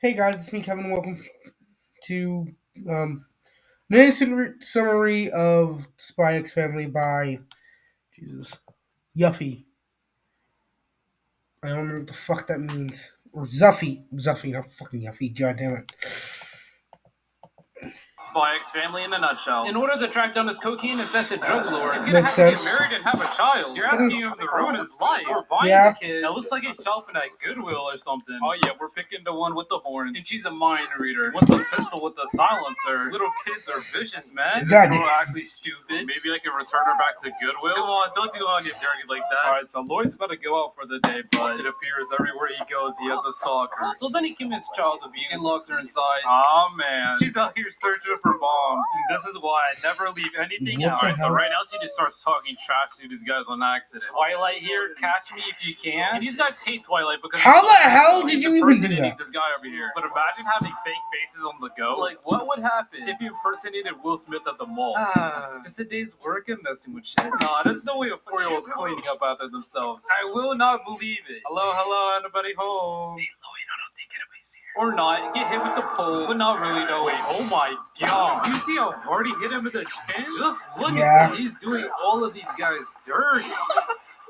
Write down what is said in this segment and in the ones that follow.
Hey guys, it's me, Kevin. Welcome to an instant summary of Spy X Family by Jesus Yuffie. I don't know what the fuck that means. Or Zuffy, not fucking Yuffie. God damn it. Spy X Family in a nutshell. In order to track down his cocaine-infested drug lord, he's gonna Makes have to sense. get married and have a child. You're asking him to ruin his life. We're buying Yeah. the kid. That looks like he's shopping at Goodwill or something. Oh yeah, we're picking the one with the horns. And she's a mind reader. What's a pistol with a silencer? Little kids are vicious, man. Is this girl actually stupid? Maybe I can return her back to Goodwill? Come on, don't do Anya dirty like that. Alright, so Lloyd's about to go out for the day, but it appears everywhere he goes, he has a stalker. So then he commits child abuse and locks her inside. Oh man. She's out here searching for bombs. And this is why I never leave anything out. Alright, so right now she just starts talking trash to these guys on accident. Twilight here, catch me if you can. And these guys hate Twilight because How the hell did you even do that? This guy over here. But imagine having fake faces on the go. Like, what would happen if you impersonated Will Smith at the mall? Just a day's work and messing with shit. Nah, there's no way a 4-year-old's cleaning up after themselves. I will not believe it. Hello, anybody home? Hey, Lloyd, I don't think anybody's here. Or not, get hit with the pole, but not really, no. Wait, oh my god. Do you see how hard he hit him with the chin? Just look at him. He's doing all of these guys dirty.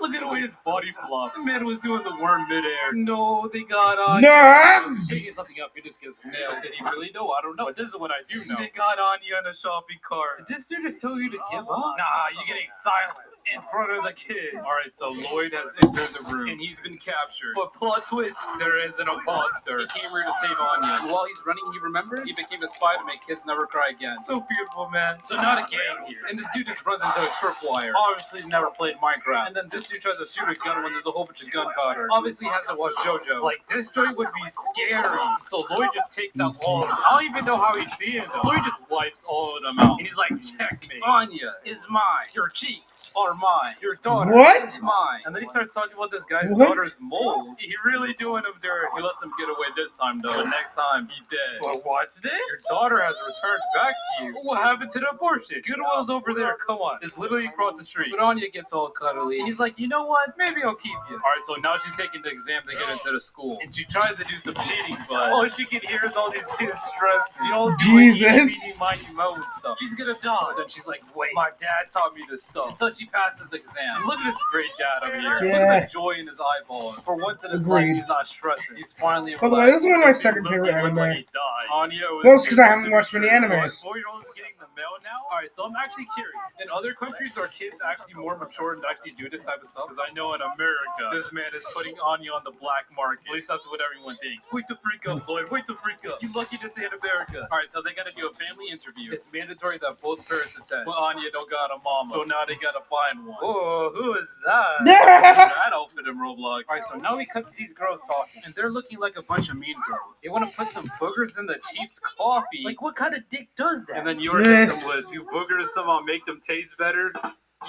Look at the way his body flops. The man was doing the worm midair. No, they got on. No! Shaking something up, it just gets nailed. Did he really know? I don't know. But this is what I do know. They got on you on a shopping cart. Did this dude just tell you to give up? Nah, you're getting silenced in front of the kid. Alright, so Lloyd has entered the room, and he's been captured. But plot twist, there is an imposter. He came here to save Anya. While he's running, he remembers he became a spy to make Kiss never cry again. So beautiful, man. So not a gang here. And this dude just runs into a tripwire. Obviously, he's never played Minecraft. And then this dude tries to shoot a gun when there's a whole bunch of gunpowder. Obviously, he hasn't watched JoJo. Like, this joint would be scary. So Lloyd just takes out all of them. I don't even know how he's seeing them. So he just wipes all of them out. And he's like, checkmate. Anya is mine. Your cheeks are mine. Your daughter is mine. And then he starts talking about this guy's daughter's moles. He really doing him dirty. He lets him get away this time, though. But next time, he dead. But what's this? Your daughter has returned back to you. What happened to the abortion? Goodwill's over there. Come on. It's literally across the street. But Anya gets all cuddly. He's like, you know what? Maybe I'll keep you. Alright, so now she's taking the exam to get into the school. And she tries to do some cheating, but all she can hear is all these kids stressing. You know, Jesus. Like, and stuff. She's gonna die. But then she's like, wait, my dad taught me this stuff. And so she passes the exam. And look at this great dad over here. Yeah. Look at the joy in his eyeballs. For once in his life, he's not stressing. He's finally By the way, this is one of my second favorite anime. Anya is Well, it's because I haven't watched many animes. 4-year-olds getting the mail now? Alright, so I'm actually curious. In other countries, are kids actually more mature and actually do this type of stuff? Because I know in America, this man is putting Anya on the black market. At least that's what everyone thinks. Wait the freak up, Lloyd. Wait the freak up. You lucky to say in America. Alright, so they gotta do a family interview. It's mandatory that both parents attend. But Anya don't got a mama. So now they gotta find one. Oh, who is that? That outfit in Roblox. Alright, so now we cut to these girls talking. And they're looking like a bunch of mean girls. They want to put some boogers in the Chiefs coffee. Like, what kind of dick does that? And then yours hits them with, do boogers somehow make them taste better?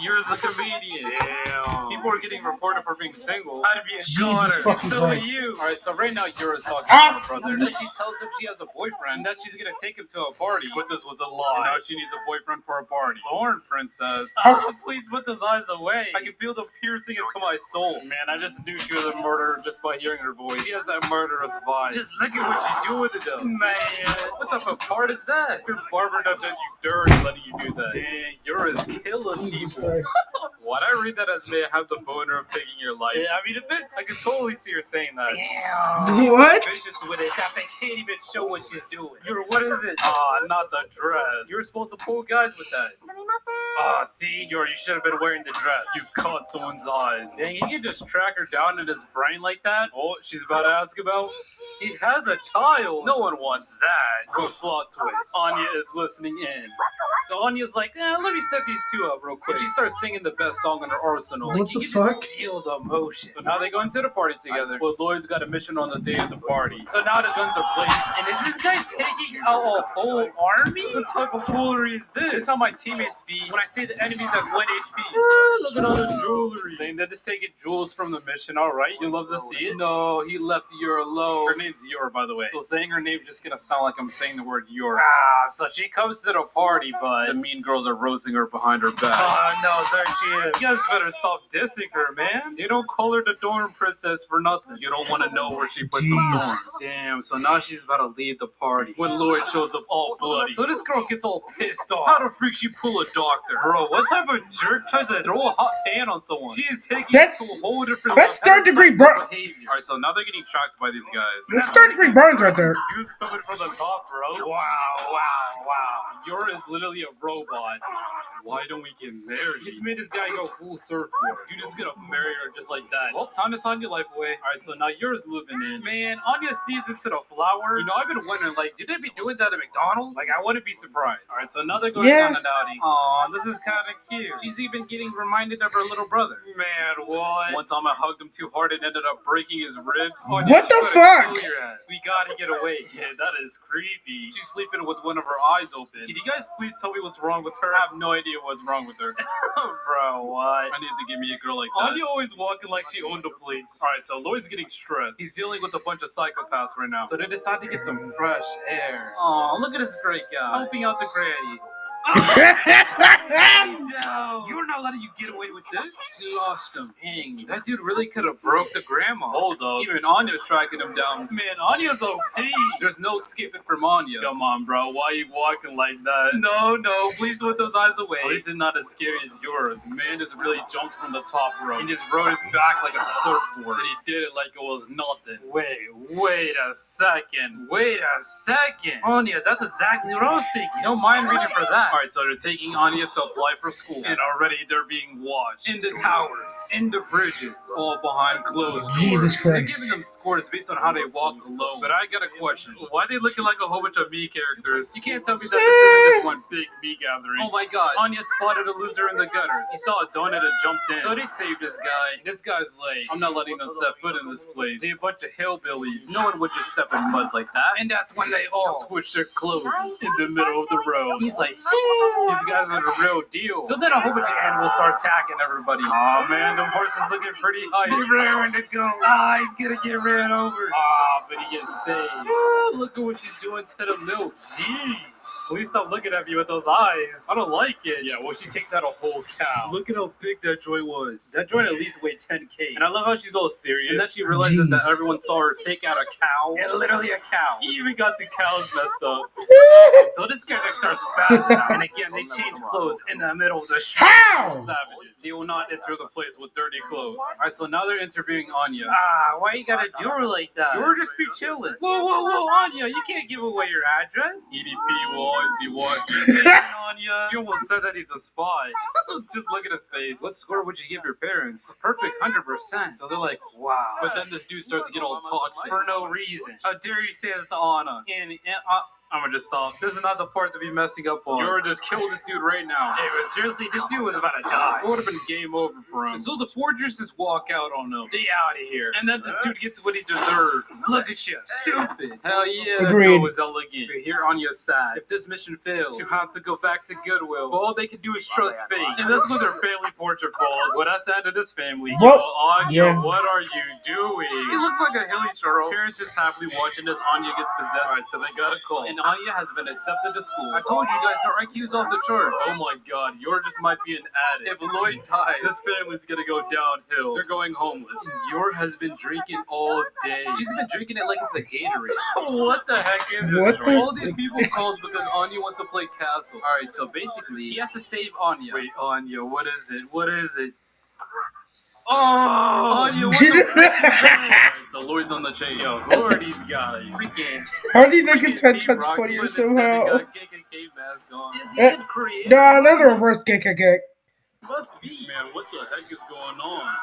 You're a comedian. Damn. People are getting reported for being single. How to be a Jesus daughter. fucking So are Christ. you. Alright, so right now Yura's talking to her brother. Then she tells him she has a boyfriend. That she's gonna take him to a party. But this was a lie. And now she needs a boyfriend for a party. Lauren Princess. Please put those eyes away. I can feel the piercing into my soul. Man, I just knew she was a murderer just by hearing her voice. She has that murderous vibe. Just look at what she's doing to them. Man, what type of part is that? You're barbering up that you dirty letting you do that. Dang, Yura's killing people. Why'd I read that as may have the boner of taking your life? Yeah, I mean, it fits. I can totally see her saying that. Damn. What? Vicious with it. They can't even show what she's doing. What is it? Not the dress. You're supposed to pull guys with that. See? You should have been wearing the dress. You caught someone's eyes. Dang, you can just track her down in his brain like that? Oh, she's about to ask about? He has a child. No one wants that. Good plot twist. Anya is listening in. So Anya's like, let me set these two up real quick. And she starts singing the best song in her arsenal. What like, the you fuck? Just feel the emotion. So now they go into the party together. Well, Lloyd's got a mission on the day of the party. So now the guns are blazing. And is this guy taking out a whole army? What type of foolery is this? This is how my teammates speed. When I say the enemy's at 1 HP. Look at all the jewelry. They just taking jewels from the mission, alright? You love to see it? No, he left Yor alone. Her name's Yor, by the way. So saying her name just gonna sound like I'm saying the word Yor. So she comes to the party, but the mean girls are roasting her behind her back. Oh, no, there she is. You guys better stop dissing her, man. They don't call her the Dorm Princess for nothing. You don't want to know where she put some thorns. Damn, so now she's about to leave the party when Lloyd shows up all bloody. So this girl gets all pissed off. How the freak she pull a doctor? Bro, what type of jerk tries to throw a hot pan on someone? She is taking it to a whole different That's third-degree burn. Alright, so now they're getting tracked by these guys. That's third-degree burns right there. Dude's coming from the top, bro. Wow. Yor is literally a robot. Why don't we get married? Just made this guy go full surfboard. You just gonna marry her just like that. Well, time to sign your life away. Alright, so now Yor's moving in. Man, Anya sneezed into the flower. You know, I've been wondering, like, did they be doing that at McDonald's? Like, I wouldn't be surprised. Alright, so now they're going down and outy. Aw, this is kind of cute. She's even getting reminded of her little brother. Man, what? One time I hugged him too hard and ended up breaking his ribs. Oh, what the fuck? We gotta get away. Yeah, that is creepy. She's sleeping with one of her eyes open. Can you guys please tell me what's wrong with her? I have no idea what's wrong with her. Bro, what? I need to give me a girl like that. Anya always walking like she owned the place. Alright, so Lloyd's getting stressed. He's dealing with a bunch of psychopaths right now. So they decide to get some fresh air. Aw, look at this great guy. Helping out the granny. You're not letting you get away with this. You lost him. Dang, that dude really could have broke the grandma. Hold up. Even Anya's tracking him down. Man, Anya's OP. There's no escaping from Anya. Come on, bro. Why are you walking like that? No. Please put those eyes away. At least it's not as scary as yours. Man just really jumped from the top rope and just rode his back like a surfboard. And he did it like it was nothing. Wait a second. Anya, that's exactly what I was thinking. No mind reading for that. Alright, so they're taking Anya to apply for school. And already they're being watched. In the towers. In the bridges. All behind closed doors. Jesus Christ. They're giving them scores based on how they walk alone. But I got a question. Why are they looking like a whole bunch of me characters? You can't tell me that this isn't just one big me gathering. Oh my god. Anya spotted a loser in the gutters. He saw a donut and jumped in. So they saved this guy. This guy's like, I'm not letting them step foot in this place. They're a bunch of hillbillies. No one would just step in mud like that. And that's when they all switch their clothes in the middle of the road. He's like, these guys are the real deal. So then a whole bunch of animals start attacking everybody. Aw, man, the horse is looking pretty high. He's raring to go. He's gonna get ran over. But he gets saved. Look at what she's doing to the milk. Jeez. Please stop looking at me with those eyes. I don't like it. Yeah, well, she takes out a whole cow. Look at how big that joint was. That joint at least weighed 10K. And I love how she's all serious. And then she realizes that everyone saw her take out a cow. And literally a cow. He even got the cows messed up. So this character starts spazzing out. And again, they change clothes in the middle of the street. How? Savages. They will not enter the place with dirty clothes. Alright, so now they're interviewing Anya. Why you gotta do her like that? You were just be chilling. Whoa, Anya, you can't give away your address. EDP will always be watching. Anya, you almost said that he's a spy. Just look at his face. What score would you give your parents? Perfect, 100%. So they're like, wow. But then this dude starts to get all toxic for no reason. How dare you say that to Anna? I'm gonna just stop. This is not the part to be messing up on. You're just kill this dude right now. Hey, but seriously, this dude was about to die. It would have been game over for him. So the forgers just walk out on him. They out of here. And then this dude gets what he deserves. Look at you. Stupid. Hell yeah. Agreed. That was elegant. But here Anya's sad. If this mission fails, you have to go back to Goodwill. But all they can do is trust fate. And that's when their family portrait falls. What I said to this family. What? Anya, what are you doing? He looks like a hilly turtle. Parents just happily watching as Anya gets possessed. Alright, so they got a call. And Anya has been accepted to school. I told you guys her IQ's off the charts. Oh my god, Yor just might be an addict. If Lloyd dies, this family's gonna go downhill. They're going homeless. Yor has been drinking all day. She's been drinking it like it's a Gatorade. What the heck is this? All these people called because Anya wants to play castle. Alright, so basically, he has to save Anya. Wait, Anya, what is it? Oh, Anya, what the So Lloyd's on the chain. Yo, who are these guys? Freaking. How do you make it 10 times funnier somehow? KKK mask on. No, another reverse KKK. Must be. Man, what the heck is going on?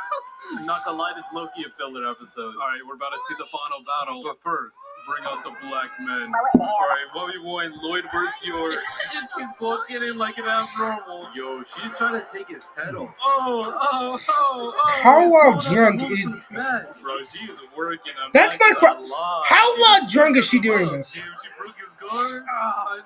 Not gonna lie, this Loki a filler episode. Alright, we're about to see the final battle. But first, bring out the black men. Alright, what we want, Lloyd versus Yor. She's walking in like an abnormal. Yo, she's trying to take his head off. Oh. How well drunk is... Bro, she's working. That's not How well drunk is she doing this? Damn, she broke his guard.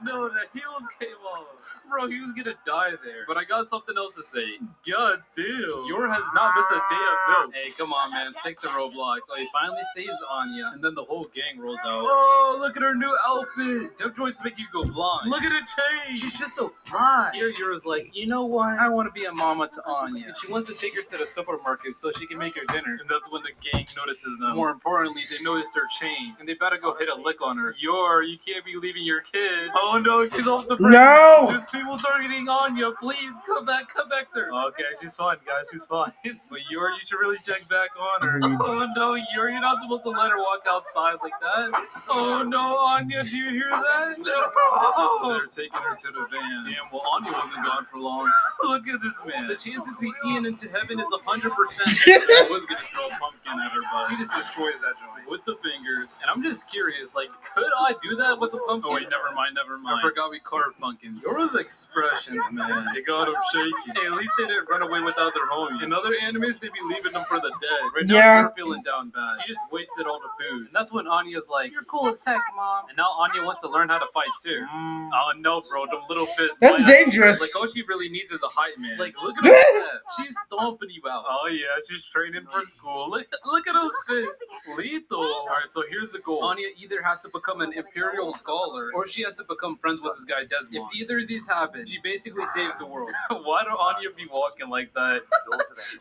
No, the heels came off. Bro, he was gonna die there. But I got something else to say. God damn. Yor has not missed a day of milk. Hey, come on, man. Stick to Roblox. So he finally saves Anya, and then the whole gang rolls out. Oh, look at her new outfit. Them joints make you go blind. Look at it change. She's just so fly. Here, Yora's like, you know what? I want to be a mama to Anya. And she wants to take her to the supermarket so she can make her dinner. And that's when the gang notices them. More importantly, they notice their chain. And they better go hit a lick on her. Yor, you can't be leaving your kid. Oh no, she's off the break. No! There's people targeting Anya. Please, come back to her. Okay, she's fine, guys. She's fine. But Yor, you should really check back on her. Oh no, Yor, you're not supposed to let her walk outside like that. Oh no, Anya, do you hear that? No. They're taking her to the van. Damn, well, Anya wasn't gone for long. Look at this man. The chances he's seeing into heaven is 100%. I was gonna throw a pumpkin at her, but he just destroys that joint with the fingers. And I'm just curious, like, could I do that with the pumpkin? Oh wait, never mind. I forgot we carved pumpkins. Yora's expressions, man, they got him shaking. Hey, at least they didn't run away without their homie. In other animes, they'd be leaving them for the dead. Right now, Yeah. they're feeling down bad. She just wasted all the food. And that's when Anya's like, "You're cool as heck, mom." And now Anya wants to learn how to fight too. Oh no, bro, them little fists. That's fly out. dangerous. Like, all she really needs is a hype man. Like, look at her step. She's stomping you out. Oh yeah, she's training for school. Look at those fists. Lethal. Alright, so here's the goal. Anya either has to become an Imperial Scholar, or she has to become friends with this guy Desmond. If either of these happen, she basically saves the world. Why do Anya be walking like that?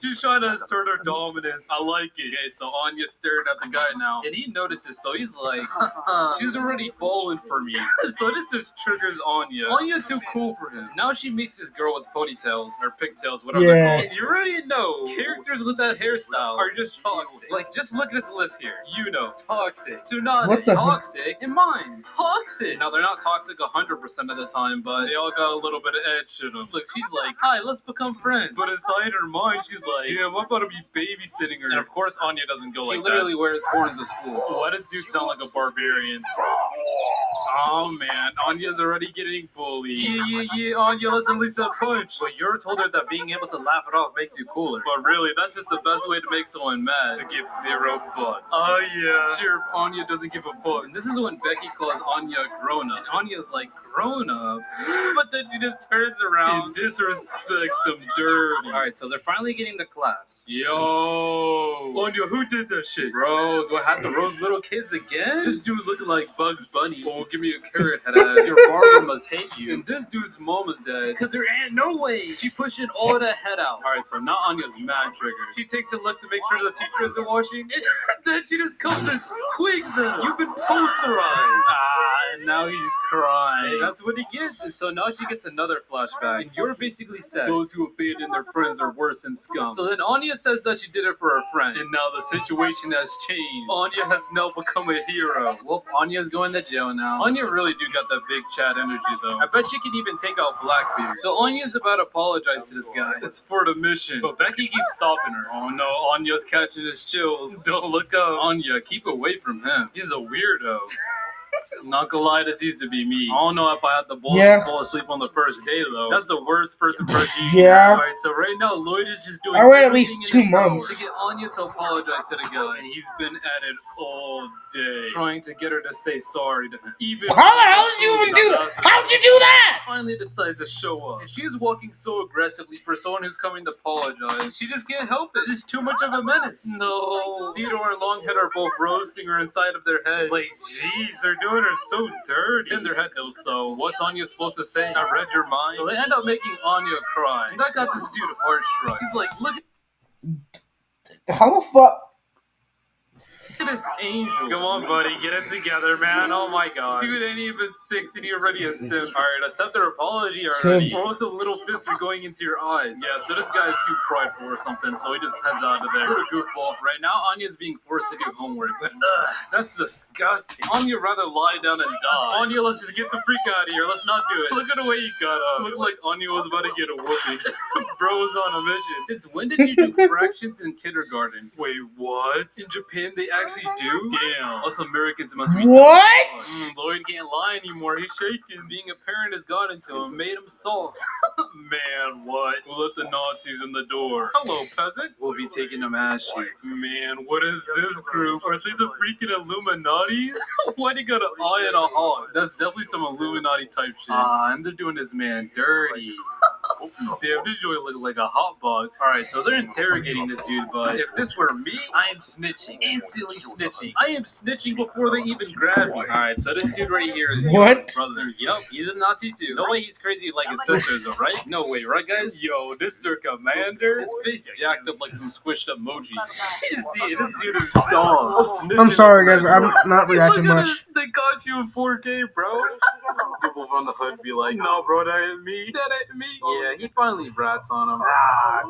She's trying to assert her dominance. I like it. Okay, so Anya's staring at the guy now, and he notices, so he's like, she's already falling for me. So this just triggers Anya. Anya's too cool for him. Now she meets this girl with ponytails, or pigtails, whatever Yeah. they're called. You already know, characters with that hairstyle are just toxic. Like, just look at this list here. You know, toxic. Tsunade, What the- toxic. And mine, toxic. Now, they're not toxic 100% of the time, but they all got a little bit of edge to them. Look, she's like, hi, let's become friends. But inside her mind, she's like, damn, I'm about to be babysitting her. And of course, Anya doesn't go like that. She literally wears horns to school. Why does dude sound like a barbarian? Oh man, Anya's already getting bullied. Yeah, Anya, let's at least have punch. But you're told her that being able to laugh it off makes you cooler. But really, that's just the best way to make someone mad. To give 0 fucks. Oh yeah. Sure, Anya doesn't give a fuck. And this is when Becky calls Anya grown up. And Anya's like, grown up? But then she just turns around and disrespects some dirty. Alright, so they're finally getting to class. Yo! Anya, who did that shit? Bro, do I have to roast little kids again? This dude looking like Bugs Bunny. Oh, give me a carrot head ass. Your barber must hate you. And this dude's mom is dead. Cause there ain't no way. She pushing all that head out. Alright, so now Anya's mad triggered. She takes a look to make sure the teacher isn't watching. And then she just comes and twigs him. You've been posterized. And now he's crying. That's what he gets. And so now she gets another flashback. And you're basically said, those who abandon their friends are worse than scum. So then Anya says that she did it for her friend. And now the situation has changed. Anya has now become a hero. Well, Anya's going to jail now. Anya really do got that big Chad energy though. I bet she could even take out Blackbeard. So Anya's about to apologize to this guy. It's for the mission. But Becky keeps stopping her. Oh no, Anya's catching his chills. Don't look up. Anya, keep away from him. He's a weirdo. Not gonna lie, this used to be me. I don't know if I had the balls to fall asleep on the first day though. That's the worst first impression. Yeah. Alright, so right now Lloyd is just doing I wait at least everything in 2 his power months. to get Anya to apologize to the guy. And he's been at it all day, trying to get her to say sorry to him. Even How the hell did you even do that? How'd you do that? Finally decides to show up. And she's walking so aggressively for someone who's coming to apologize. She just can't help it. She's too much of a menace. No. Theodore and Longhead are both roasting her inside of their head. Like, jeez, they're doing her so dirty. It's in their head though, so what's Anya supposed to say? I read your mind. So they end up making Anya cry. And that got this dude heartstruck. He's like, look How the fuck? at this angel. Come on, buddy, get it together, man. Oh my god. Dude ain't even 6 and you're already a simp. Alright, accept their apology already. Simp. Or also little fists are going into your eyes. Yeah, so this guy is too prideful or something, so he just heads out of there. What a goofball. Right now, Anya's being forced to do homework, but that's disgusting. Anya rather lie down and die. Anya, let's just get the freak out of here. Let's not do it. Look at the way he got up. Looked like Anya was about to get a whooping. Bro's on a mission. Since when did you do fractions in kindergarten? Wait, what? In Japan, they actually actually do? Damn. Us Americans must be. What? Lloyd can't lie anymore. He's shaking. Being a parent has gotten to him. Made him soft. Man, what? We'll let the Nazis in the door. Hello, peasant. We'll be taking them ass cheeks. Man, what is this group? Are they the freaking Illuminati? Why do you got an eye and a hawk? That's definitely some Illuminati type shit. And they're doing this man dirty. Damn, this joint look like a hot box. Alright, so they're interrogating this dude, but if this were me, I am snitching. Instantly snitching. I am snitching before they even grab me. Alright, so this dude right here is What? Yoda's brother. Yup, he's a Nazi too. No way he's crazy like his sisters, though, right? No way, right guys? Yo, this is their commander. His face jacked up like some squished up emojis. See, this dude is dumb. I'm sorry, guys. I'm not reacting much. They caught you in 4K, bro. People from the hood be like, no, bro, that ain't me. That ain't me. Yeah, he finally rats on him.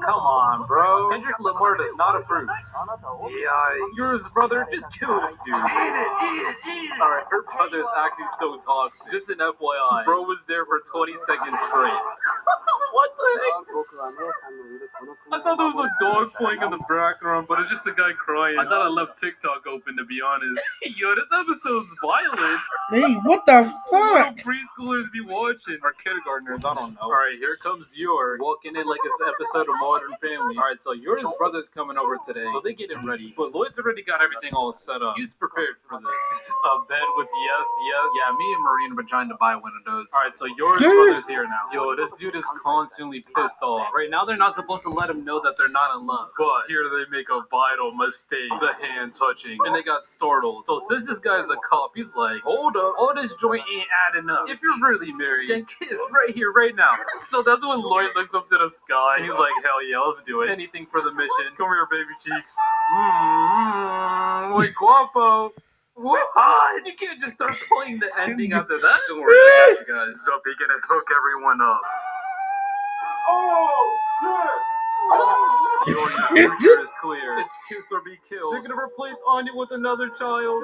Come on, bro. Kendrick Lamar does not approve. Yeah, yours, brother. Just kill this dude. Eat it. Alright, her brother's actually so toxic. Just an FYI. Bro was there for 20 seconds straight. What the heck? I thought there was a dog playing in the background, but it's just a guy crying. I thought I left TikTok open, to be honest. Yo, this episode's violent. Hey, what the What fuck? do preschoolers be watching? Or kindergartners, I don't know. Alright, here comes Yor, walking in like it's an episode of Modern Family. Alright, so Yor's brother's coming over today, so they get him ready. But Lloyd's already got everything all set up. He's prepared for this. A bed with yes. Yeah, me and Marina were trying to buy one of those. Alright, so Yor's brother's here now. Yo, this dude is constantly pissed off. Right now, they're not supposed to let him know that they're not in love. But here they make a vital mistake. The hand touching. And they got startled. So since this guy's a cop, he's like, hold up, all this joint ain't adding up. If you're really married, then kiss right here, right now. So that's when Lloyd looks up to the sky. He's like, hell yeah, let's do it. Anything for the mission. Come here, baby cheeks. Muy guapo. What? You can't just start playing the ending after that. Don't worry, I got you guys. So he gonna hook everyone up. Oh, shit! Your future is clear. It's kiss or be killed. They're gonna replace Anya with another child.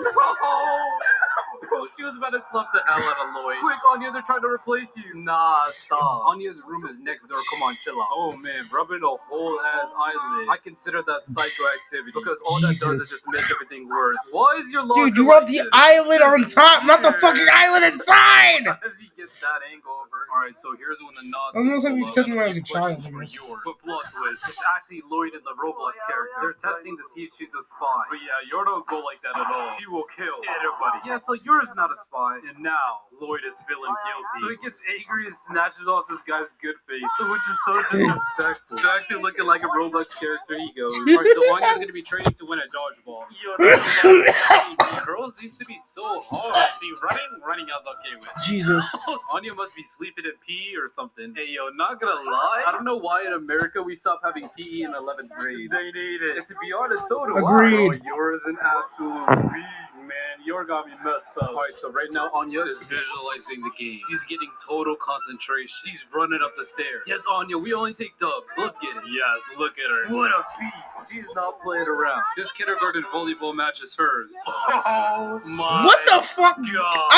Bro, she was about to slap the hell out of Lloyd. Quick, Anya, they're trying to replace you. Nah, stop. Anya's room is next door. Come on, chill out. Oh man, rubbing a whole ass eyelid. I consider that psychoactivity because all that does is just make everything worse. Why is your Dude, you rubbed the eyelid on top, not the fucking eyelid inside! How did he get that angle over? Alright, so here's when the Nazis. Almost like you pull took up. me when I was a Questions child, I for guess. Yor. But plot twist. It's actually Lloyd and the Roblox character. They're testing to see if she's a spy. But yeah, Yor don't go like that at all. She will kill everybody. Yeah, so Yor is not a spy. And now, Lloyd is feeling guilty. So he gets angry and snatches off this guy's good face. Which is so disrespectful. Back to looking like a Roblox character he goes. Alright, so Anya's gonna be training to win a dodgeball. Yo, girls used to be so hard. See, running I was okay with. Jesus. Anya must be sleeping at PE or something. Hey, yo, not gonna lie. I don't know why in America we stopped having PE in 11th grade. They need it. And to be honest, so do Agreed. I. Oh, yours an absolute beast. Man, Yor got me messed up. Alright, so right now Anya is visualizing the game. She's getting total concentration. She's running up the stairs. Yes, Anya, we only take dubs. Let's get it. Yes, look at her. What a beast. She's not playing around. This kindergarten volleyball match is hers. Oh my What the fuck? God.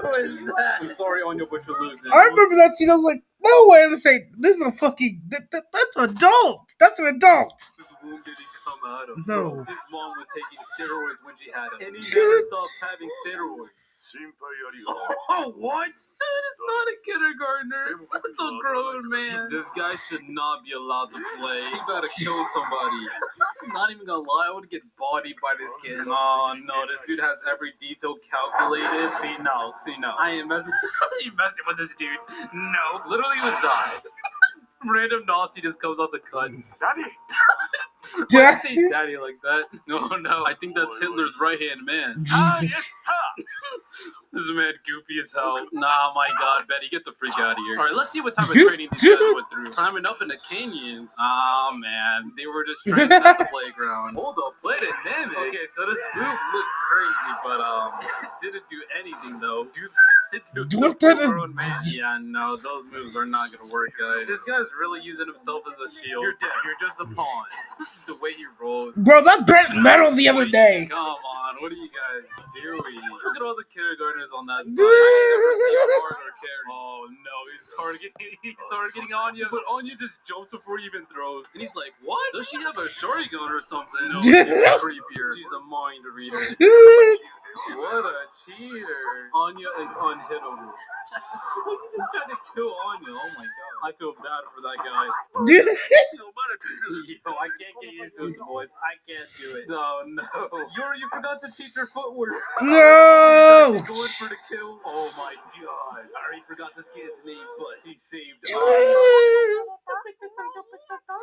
Who is that? I'm sorry, Anya, but you're losing. I remember that scene. I was like, no way. This is a fucking. That's adult. That's an adult. This wound didn't come out of. No. Bro, his mom was taking steroids when she had him. And he never stopped having steroids. Oh, what? It's not a kindergartner. That's a grown man. This guy should not be allowed to play. He gotta kill somebody. Not even gonna lie, I would get bodied by this kid. Oh no, this dude has every detail calculated. See no. I ain't messing. You messing with this dude? No, literally would die. Random Nazi just comes out the cut. Daddy. Why do you say daddy like that? No, I think that's Hitler's right-hand man. Jesus. This man goofy as hell. Nah, my God, Betty, get the freak out of here. Alright, let's see what type of training these guys went through. Climbing up in the canyons. Ah, man. They were just training at the playground. Hold up, wait a minute. Okay, so this group looks crazy, but didn't do anything, though. What that is- Grown man. Yeah, no, those moves are not gonna work, guys. This guy's really using himself as a shield. You're dead. You're just a pawn. The way he rolls. Bro, that bent metal the other day. Come on, what are you guys doing? Look at all the kindergartners boners on that side. I never see a hard or carry. Oh no, he started getting Anya, but Anya just jumps before he even throws. And he's like, what? Does she have a shorty gun or something? No, she's creepier. She's a mind reader. What a cheater. Anya is unhittable. You just tried to kill Anya. Oh my god. I feel bad for that guy. Yo, I can't get used to this voice. I can't do it. No. You forgot to teach her footwork. No! Going for the kill. Oh my god. I already forgot this kid's name, but he saved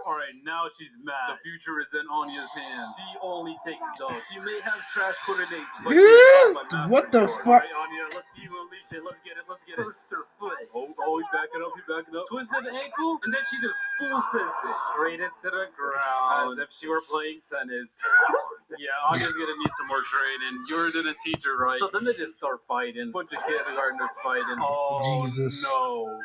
Alright, now she's mad. The future is in Anya's hands. She only takes dogs. She may have trash coordinates, but what the fuck? Alright, Anya, let's see you unleash it. Let's get it. First her foot. Oh, he's backing up. Twisted ankle, and then she just full sends it straight into the ground. As if she were playing tennis. Yeah, Anya's gonna need some more training. You're gonna teach her right. So then they just start fighting. Bunch of kindergartners fighting. Oh, Jesus. No.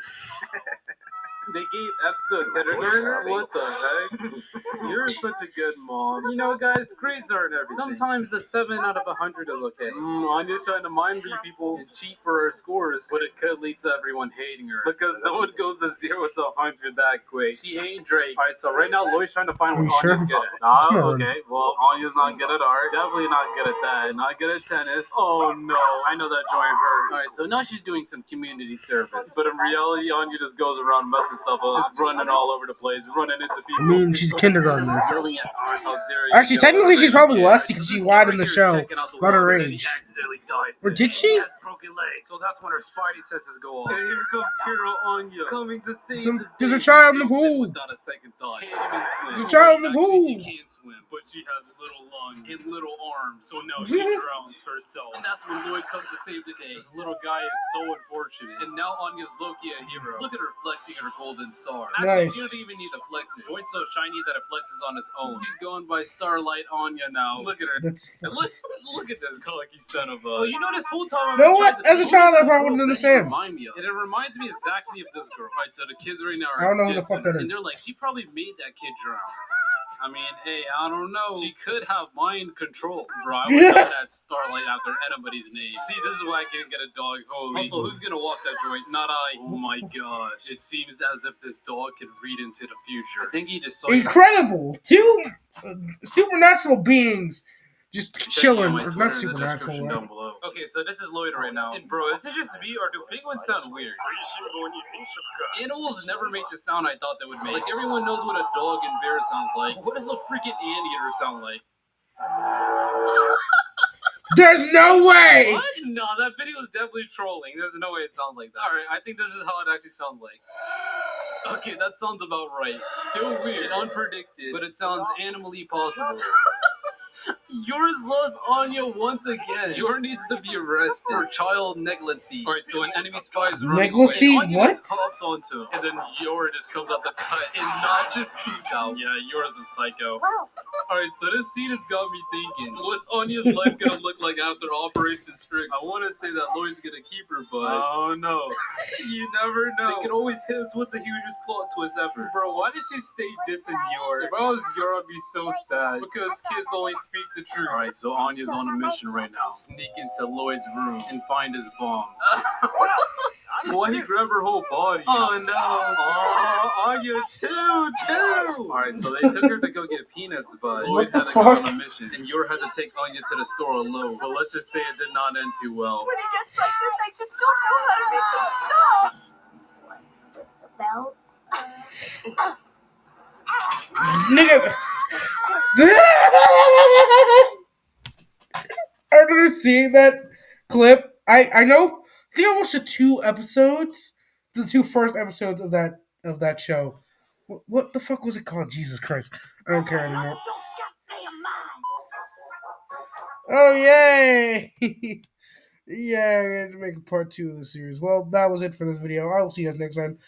They gave Epsa a kindergartner? What the heck? You're such a good mom. You know, guys, grades aren't everything. Sometimes a 7 out of 100 is okay. Anya's trying to mind read people and cheat for her scores, but it could lead to everyone hating her. Because no one goes to 0 to 100 that quick. She ain't Drake. Alright, so right now, Lloyd's trying to find what Anya's good at. Okay. Well, Anya's not good at art. Definitely not good at that. Not good at tennis. Oh, no. I know that joint hurt. Alright, so now she's doing some community service. But in reality, Anya just goes around messing stuff up, running all over the place, running into people. I mean, she's a kindergartner. Yelling at art. How dare you? Actually, technically, she's probably less because she lied in the show about her age. Or did she? He has broken legs, so that's when her spidey senses go off. And here comes Hero Anya, coming to save the There's a day. child in the pool. Without a second thought. Can't even swim. There's a child in the Actually, pool. She can't swim, but she has little lungs and little arms, so no, she drowns herself. And that's when Lloyd comes to save the day. This little guy is so unfortunate. And now Anya's Loki a hero. Look at her flexing her golden star. Actually, Nice. she doesn't even need to flex it. Joint's so shiny that it flexes on its own. She's going by Starlight Anya now. Look at her. That's. And look at this cocky son of a. Well, you know this whole time. You know what? As a child, I probably wouldn't understand. And it reminds me exactly of this girl. Alright, so the kids right now are I don't know who the fuck that is. and they're like, she probably made that kid drown. I mean, hey, I don't know. She could have mind control. Bro, I would have that Starlight after anybody's name. See, this is why I can't get a dog. Holy. Also, who's gonna walk that joint? Not I. Oh my gosh. It seems as if this dog could read into the future. I think he just saw Incredible! Two supernatural beings just chilling. Or not down supernatural. below. Okay, so this is Lloyd right now. And bro, is it just me or do penguins sound weird? Animals never make the sound I thought they would make. Like everyone knows what a dog and bear sounds like. What does a freaking anteater sound like? There's no way! What? No, that video was definitely trolling. There's no way it sounds like that. Alright, I think this is how it actually sounds like. Okay, that sounds about right. Still weird and unpredicted, but it sounds animally possible. Yours lost Anya once again. Yor needs to be arrested for child negligency. Alright, so an enemy spy's running away. Negligency? Anya What? just hops onto him, and then Yor just comes out the cut and notches teeth out. Yeah, Yor's a psycho. Alright, so this scene has got me thinking, what's Anya's life gonna look like after Operation Strix? I want to say that Lloyd's gonna keep her, but oh no. You never know. They can always hit us with the hugest plot twist ever. Bro, why did she stay dissing Yor? If I was Yor, I'd be so sad. Because kids only speak the truth. Alright, so Anya's on a mission right now. Sneak into Lloyd's room and find his bomb. Why he grabbed her whole body? Oh no! Oh, Anya too! Alright, so they took her to go get peanuts, but Lloyd had to go on a mission. And Yor had to take Anya to the store alone. But let's just say it did not end too well. When it gets like this, I just don't know how to make them stop. The bell? Nigga. I remember seeing that clip. I know. I think I watched the two first episodes of that show. What the fuck was it called? Jesus Christ! I don't care anymore. Oh yay! Yeah, we had to make a part 2 of the series. Well, that was it for this video. I will see you guys next time.